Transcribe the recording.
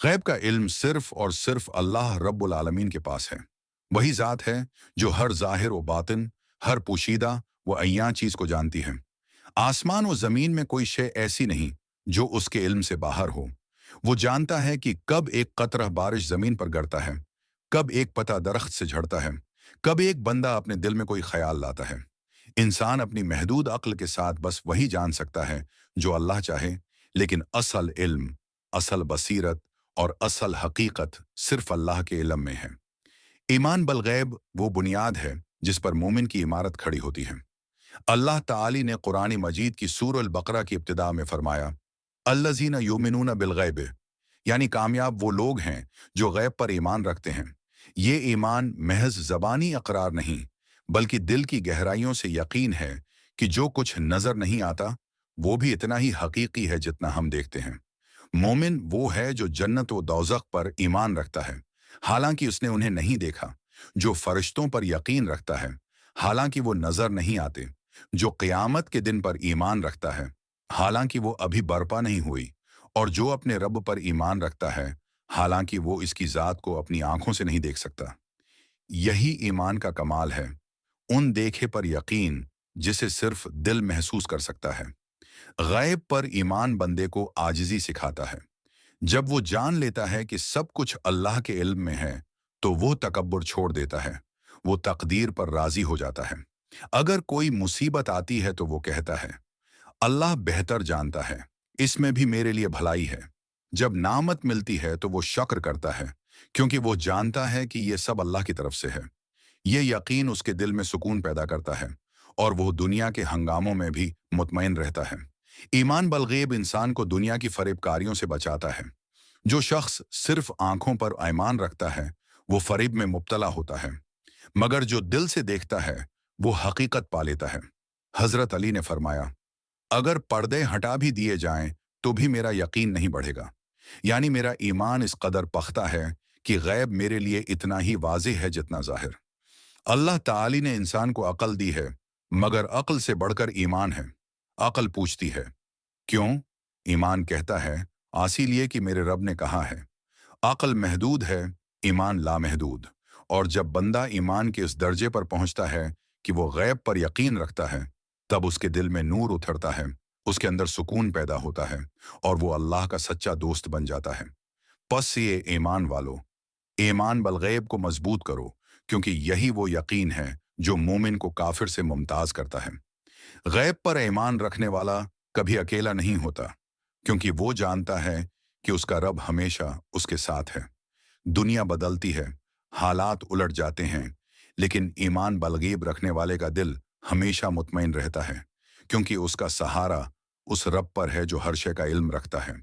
गैब का इल्म सिर्फ और सिर्फ अल्लाह रब्बुल आलमीन के पास है। वही ज़ात है जो हर ज़ाहिर व बातिन, हर पोशीदा व अय्यां चीज़ को जानती है। आसमान व ज़मीन में कोई शय ऐसी नहीं जो उसके इल्म से बाहर हो। वो जानता है कि कब एक कतरा बारिश ज़मीन पर गिरता है, कब एक पत्ता दरख्त से झड़ता है, कब एक बंदा अपने दिल में कोई ख्याल लाता है। इंसान अपनी महदूद अक्ल के साथ बस वही जान सकता है जो अल्लाह चाहे, लेकिन असल इल्म, असल बसीरत और असल हकीकत सिर्फ अल्लाह के इल्म में है। ईमान बल गैब वो बुनियाद है जिस पर मोमिन की इमारत खड़ी होती है। अल्लाह ताली ने कुरान मजीद की सूरह अल बकरा की इब्तिदा में फरमाया, अल्लज़ीना युमिनूना बिल गैब, यानी कामयाब वो लोग हैं जो गैब पर ईमान रखते हैं। ये ईमान महज ज़बानी अकरार नहीं, बल्कि दिल की गहराइयों से यकीन है कि जो कुछ नजर नहीं आता वो भी इतना ही हकीकी है जितना हम देखते हैं। मोमिन वो है जो जन्नत व दोज़ख पर ईमान रखता है, हालांकि उसने उन्हें नहीं देखा, जो फरिश्तों पर यकीन रखता है, हालांकि वो नजर नहीं आते, जो क़यामत के दिन पर ईमान रखता है, हालांकि वो अभी बर्पा नहीं हुई, और जो अपने रब पर ईमान रखता है, हालांकि वो इसकी ज़ात को अपनी आंखों से नहीं देख सकता। यही ईमान का कमाल है, उन देखे पर यकीन जिसे सिर्फ दिल महसूस कर सकता है। गैब पर ईमान बंदे को आजिज़ी सिखाता है। जब वो जान लेता है कि सब कुछ अल्लाह के इल्म में है, तो वो तकब्बुर छोड़ देता है, वो तकदीर पर राजी हो जाता है। अगर कोई मुसीबत आती है तो वो कहता है, अल्लाह बेहतर जानता है, इसमें भी मेरे लिए भलाई है। जब नामत मिलती है तो वो शक्र करता है, क्योंकि वो जानता है कि ये सब अल्लाह की तरफ से है। ये यकीन उसके दिल में सुकून पैदा करता है, और वो दुनिया के हंगामों में भी मुतमईन रहता है। ईमान बलगैब इंसान को दुनिया की फरेबकारियों से बचाता है। जो शख्स सिर्फ आंखों पर ईमान रखता है वो फरेब में मुब्तला होता है, मगर जो दिल से देखता है वो हकीकत पा लेता है। हजरत अली ने फरमाया, अगर पर्दे हटा भी दिए जाएं तो भी मेरा यकीन नहीं बढ़ेगा, यानी मेरा ईमान इस कदर पख्ता है कि गैब मेरे लिए इतना ही वाज़ेह है जितना जाहिर। अल्लाह ताली ने इंसान को अक्ल दी है, मगर अक्ल से बढ़कर ईमान है। अक्ल पूछती है, क्यों? ईमान कहता है, इसीलिए कि मेरे रब ने कहा है। अक्ल महदूद है, ईमान लामहदूद। और जब बंदा ईमान के इस दर्जे पर पहुंचता है कि वो गैब पर यकीन रखता है, तब उसके दिल में नूर उतरता है, उसके अंदर सुकून पैदा होता है, और वो अल्लाह का सच्चा दोस्त बन जाता है। बस ये ईमान वालों, ईमान बलगैब को मजबूत करो, क्योंकि यही वो यकीन है जो मोमिन को काफिर से मुमताज करता है। गैब पर ईमान रखने वाला कभी अकेला नहीं होता, क्योंकि वो जानता है कि उसका रब हमेशा उसके साथ है। दुनिया बदलती है, हालात उलट जाते हैं, लेकिन ईमान बलगैब रखने वाले का दिल हमेशा मुतमईन रहता है, क्योंकि उसका सहारा उस रब पर है जो हर शय का इल्म रखता है।